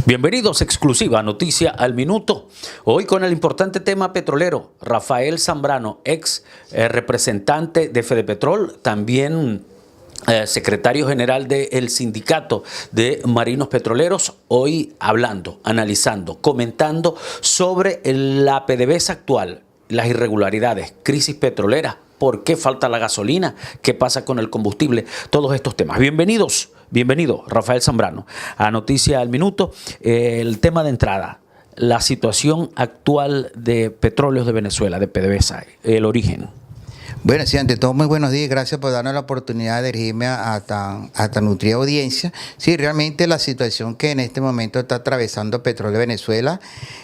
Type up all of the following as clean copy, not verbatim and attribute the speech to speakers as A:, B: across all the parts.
A: Bienvenidos, exclusiva noticia al minuto. Hoy con el importante tema petrolero. Rafael Zambrano, ex representante de Fedepetrol, también secretario general del Sindicato de Marinos Petroleros, hoy hablando, analizando, comentando sobre la PDVSA actual, las irregularidades, crisis petrolera, por qué falta la gasolina, qué pasa con el combustible, todos estos temas. Bienvenidos. Bienvenido, Rafael Zambrano, a Noticia al Minuto. El tema de entrada, la situación actual de Petróleos de Venezuela, de PDVSA, el origen.
B: Bueno, sí, ante todo, muy buenos días. Gracias por darnos la oportunidad de dirigirme a tan nutrida audiencia. Sí, realmente la situación que en este momento está atravesando Petróleo de Venezuela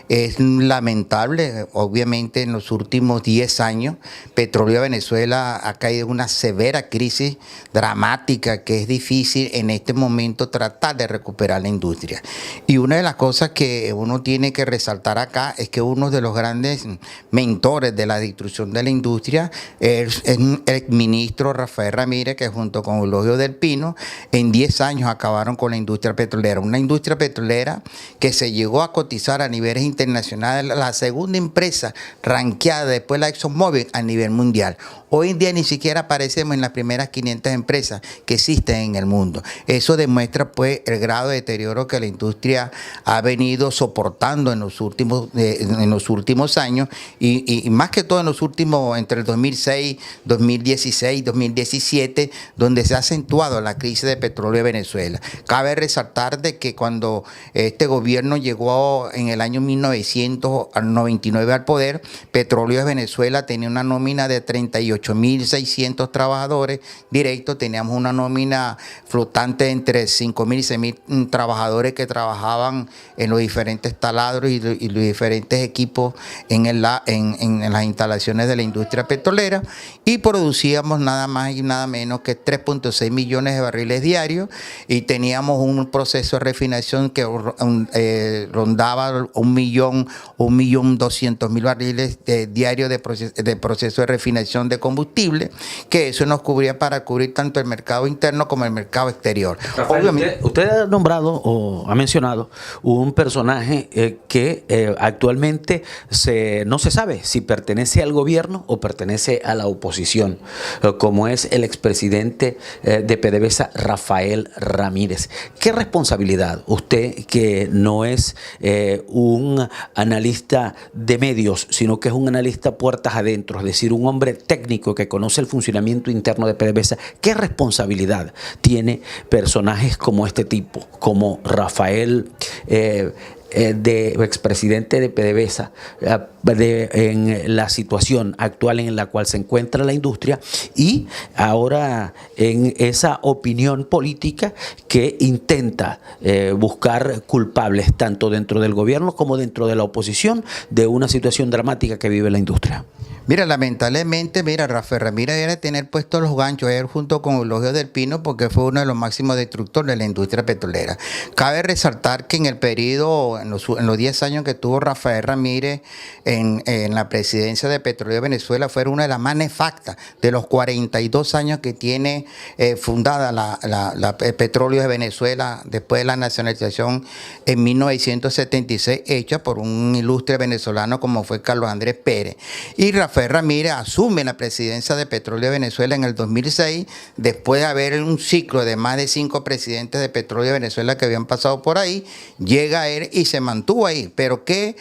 B: es lamentable. Obviamente, en los últimos 10 años, Petróleo de Venezuela ha caído en una severa crisis dramática que es difícil en este momento tratar de recuperar la industria. Y una de las cosas que uno tiene que resaltar acá es que uno de los grandes mentores de la destrucción de la industria es el ministro Rafael Ramírez, que junto con Eulogio del Pino, en 10 años acabaron con la industria petrolera. Una industria petrolera que se llegó a cotizar a niveles internacionales, la segunda empresa ranqueada después de la ExxonMobil a nivel mundial. Hoy en día ni siquiera aparecemos en las primeras 500 empresas que existen en el mundo. Eso demuestra pues el grado de deterioro que la industria ha venido soportando en los últimos años y más que todo en los últimos, entre el 2006, 2016, 2017, donde se ha acentuado la crisis de petróleo de Venezuela. Cabe resaltar de que cuando este gobierno llegó en el año 1999 al poder, Petróleo de Venezuela tenía una nómina de 38.600 trabajadores directos, teníamos una nómina flotante entre 5.000 y 6.000 trabajadores que trabajaban en los diferentes taladros y los diferentes equipos en las instalaciones de la industria petrolera, y producíamos nada más y nada menos que 3.6 millones de barriles diarios y teníamos un proceso de refinación que rondaba 1.200.000 barriles diarios de proceso de refinación de combustible, que eso nos cubría para cubrir tanto el mercado interno como el mercado exterior.
A: Rafael, usted ha nombrado o ha mencionado un personaje que actualmente no se sabe si pertenece al gobierno o pertenece a la oposición, como es el expresidente de PDVSA, Rafael Ramírez. ¿Qué responsabilidad usted, que no es un analista de medios, sino que es un analista puertas adentro, es decir, un hombre técnico que conoce el funcionamiento interno de PDVSA, qué responsabilidad tiene personajes como este tipo, como Rafael de expresidente de PDVSA, en la situación actual en la cual se encuentra la industria, y ahora en esa opinión política que intenta buscar culpables tanto dentro del gobierno como dentro de la oposición de una situación dramática que vive la industria?
B: Mira, lamentablemente, Rafael Ramírez debe tener puestos los ganchos él junto con Eulogio del Pino, porque fue uno de los máximos destructores de la industria petrolera. Cabe resaltar que en el periodo, en los 10 años que tuvo Rafael Ramírez en la presidencia de Petróleo de Venezuela, fue una de las más nefastas de los 42 años que tiene fundada la Petróleo de Venezuela después de la nacionalización en 1976, hecha por un ilustre venezolano como fue Carlos Andrés Pérez. Y Rafael Ramírez asume la presidencia de Petróleo de Venezuela en el 2006, después de haber un ciclo de más de 5 presidentes de Petróleo de Venezuela que habían pasado por ahí. Llega él y se mantuvo ahí. Pero ¿qué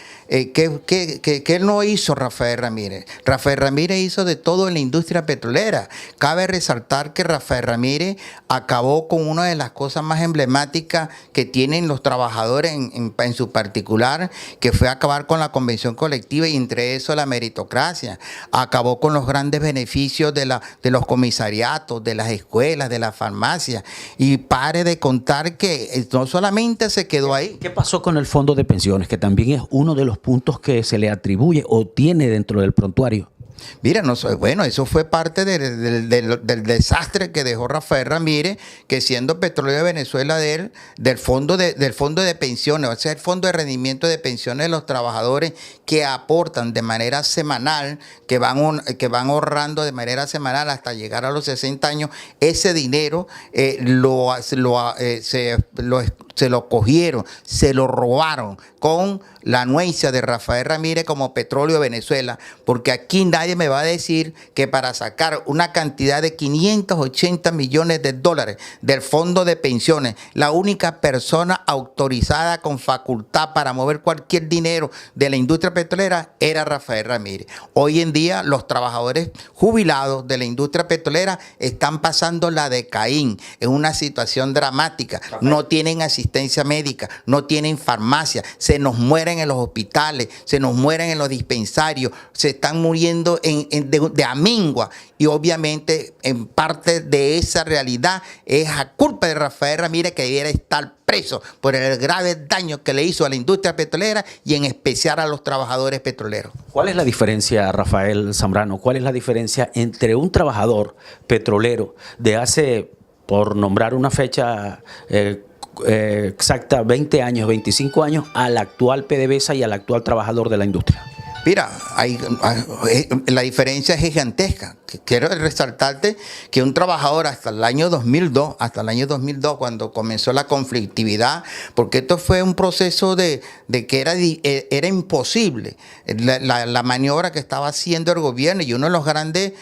B: no hizo Rafael Ramírez? Rafael Ramírez hizo de todo en la industria petrolera. Cabe resaltar que Rafael Ramírez acabó con una de las cosas más emblemáticas que tienen los trabajadores en su particular, que fue acabar con la convención colectiva y entre eso la meritocracia. Acabó con los grandes beneficios de los comisariatos, de las escuelas, de las farmacias. Y pare de contar que no solamente se quedó ahí.
A: ¿Qué pasó con el fondo de pensiones, que también es uno de los puntos que se le atribuye o tiene dentro del prontuario?
B: Mira, bueno, eso fue parte del desastre que dejó Rafael Ramírez, que siendo Petróleo de Venezuela del fondo de pensiones, o sea, el fondo de rendimiento de pensiones de los trabajadores que aportan de manera semanal, que van ahorrando de manera semanal hasta llegar a los 60 años, ese dinero se lo cogieron, se lo robaron con la anuencia de Rafael Ramírez como Petróleo de Venezuela, porque aquí nadie me va a decir que para sacar una cantidad de 580 millones de dólares del fondo de pensiones, la única persona autorizada con facultad para mover cualquier dinero de la industria petrolera era Rafael Ramírez. Hoy en día los trabajadores jubilados de la industria petrolera están pasando la de Caín, en una situación dramática. No tienen asistencia médica, no tienen farmacia, se nos mueren en los hospitales, se nos mueren en los dispensarios, se están muriendo de amingua, y obviamente en parte de esa realidad es a culpa de Rafael Ramírez, que debiera estar preso por el grave daño que le hizo a la industria petrolera y en especial a los trabajadores petroleros.
A: ¿Cuál es la diferencia, Rafael Zambrano? ¿Cuál es la diferencia entre un trabajador petrolero de hace, por nombrar una fecha exacta, 20 años, 25 años, al actual PDVSA y al actual trabajador de la industria?
B: Mira, la diferencia es gigantesca. Quiero resaltarte que un trabajador hasta el año 2002, cuando comenzó la conflictividad, porque esto fue un proceso de que era imposible la maniobra que estaba haciendo el gobierno, y uno de los grandes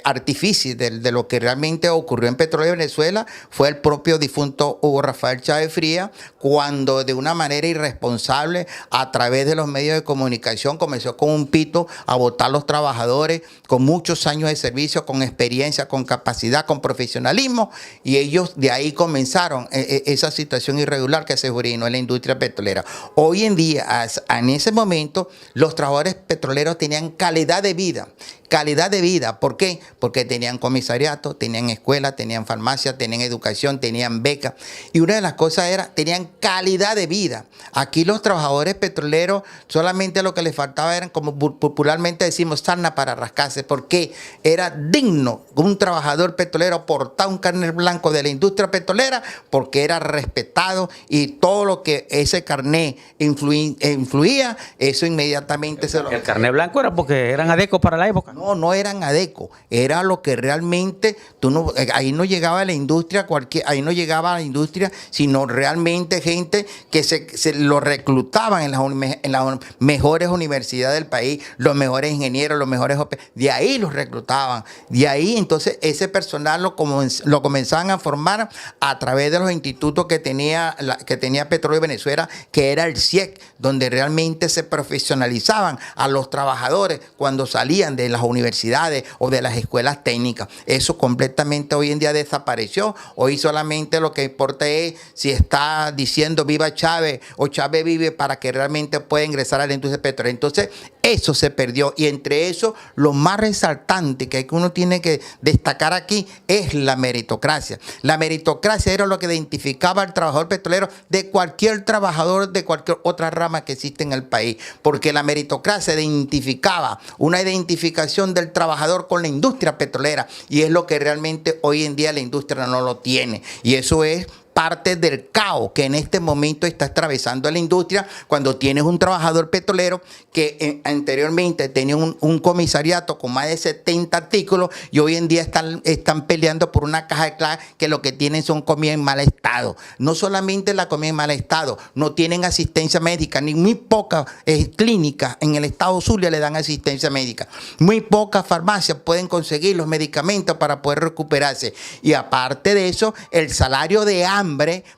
B: artífices de lo que realmente ocurrió en Petróleo de Venezuela fue el propio difunto Hugo Rafael Chávez Frías, cuando de una manera irresponsable, a través de los medios de comunicación, comenzó con un pito a votar a los trabajadores con muchos años de servicio, con experiencia, con capacidad, con profesionalismo, y ellos de ahí comenzaron esa situación irregular que se originó en la industria petrolera. Hoy en día, en ese momento, los trabajadores petroleros tenían calidad de vida. Calidad de vida, ¿por qué? Porque tenían comisariato, tenían escuela, tenían farmacia, tenían educación, tenían beca. Y una de las cosas era, tenían calidad de vida. Aquí los trabajadores petroleros solamente lo que les faltaba eran, como popularmente decimos, sarna para rascarse, porque era digno un trabajador petrolero portar un carnet blanco de la industria petrolera, porque era respetado, y todo lo que ese carnet influía, eso inmediatamente se lo...
A: ¿El carnet blanco era porque eran adecos para la época?
B: No eran adecos, era lo que realmente ahí no llegaba la industria sino realmente gente que se lo reclutaban en las mejores universidades del país, los mejores ingenieros, los mejores, de ahí los reclutaban, de ahí entonces ese personal lo comenzaban a formar a través de los institutos que tenía Petróleo de Venezuela, que era el CIEC, donde realmente se profesionalizaban a los trabajadores cuando salían de las universidades o de las escuelas técnicas. Eso completamente hoy en día desapareció. Hoy solamente lo que importa es si está diciendo viva Chávez o Chávez vive, para que realmente pueda ingresar a la industria petrolera. Entonces eso se perdió, y entre eso lo más resaltante que uno tiene que destacar aquí es la meritocracia. La meritocracia era lo que identificaba al trabajador petrolero de cualquier trabajador de cualquier otra rama que existe en el país, porque la meritocracia identificaba una identificación del trabajador con la industria petrolera, y es lo que realmente hoy en día la industria no lo tiene, y eso es parte del caos que en este momento está atravesando la industria, cuando tienes un trabajador petrolero que anteriormente tenía un comisariato con más de 70 artículos, y hoy en día están peleando por una caja de clave que lo que tienen son comida en mal estado. No solamente la comida en mal estado, no tienen asistencia médica, ni muy pocas clínicas en el estado Zulia le dan asistencia médica. Muy pocas farmacias pueden conseguir los medicamentos para poder recuperarse. Y aparte de eso, el salario de hambre,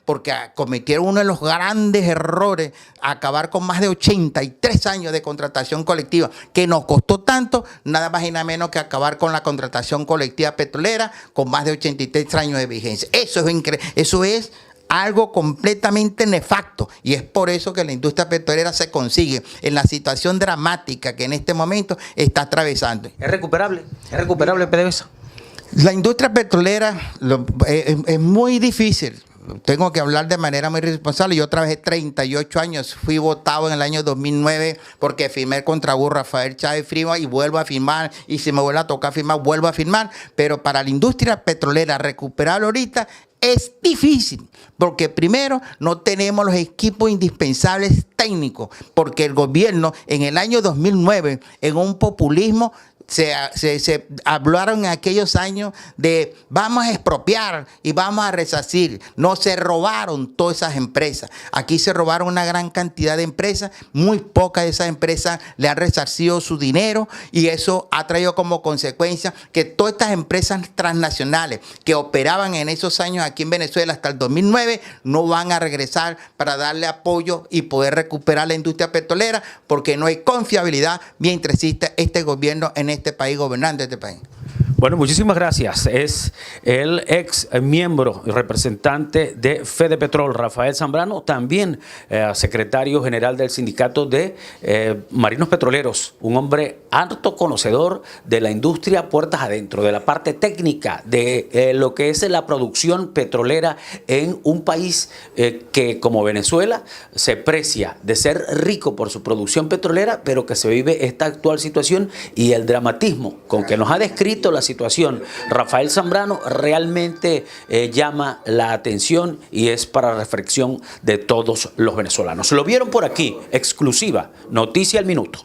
B: porque cometieron uno de los grandes errores, acabar con más de 83 años de contratación colectiva, que nos costó tanto, nada más y nada menos que acabar con la contratación colectiva petrolera con más de 83 años de vigencia. Eso es algo completamente nefasto, y es por eso que la industria petrolera se consigue en la situación dramática que en este momento está atravesando.
A: ¿Es recuperable? ¿Es recuperable, PDVSA?
B: La industria petrolera es muy difícil. tengo que hablar de manera muy responsable. Yo trabajé 38 años, fui votado en el año 2009 porque firmé el contrabús Rafael Chávez Frías y vuelvo a firmar, y si me vuelve a tocar firmar, vuelvo a firmar. Pero para la industria petrolera recuperarlo ahorita es difícil, porque primero no tenemos los equipos indispensables técnicos, porque el gobierno en el año 2009, en un populismo, se hablaron en aquellos años de vamos a expropiar y vamos a resarcir. No, se robaron todas esas empresas. Aquí se robaron una gran cantidad de empresas, muy pocas de esas empresas le han resarcido su dinero, y eso ha traído como consecuencia que todas estas empresas transnacionales que operaban en esos años aquí en Venezuela hasta el 2009 no van a regresar para darle apoyo y poder recuperar la industria petrolera, porque no hay confiabilidad mientras exista este gobierno en este país, gobernante de este país.
A: Bueno, muchísimas gracias. Es el ex miembro y representante de Fedepetrol, Rafael Zambrano, también secretario general del sindicato de marinos petroleros, un hombre harto conocedor de la industria puertas adentro, de la parte técnica, de lo que es la producción petrolera en un país que, como Venezuela, se precia de ser rico por su producción petrolera, pero que se vive esta actual situación y el dramatismo con que nos ha descrito la situación Rafael Zambrano realmente llama la atención y es para reflexión de todos los venezolanos. Lo vieron por aquí, exclusiva, Noticia al Minuto.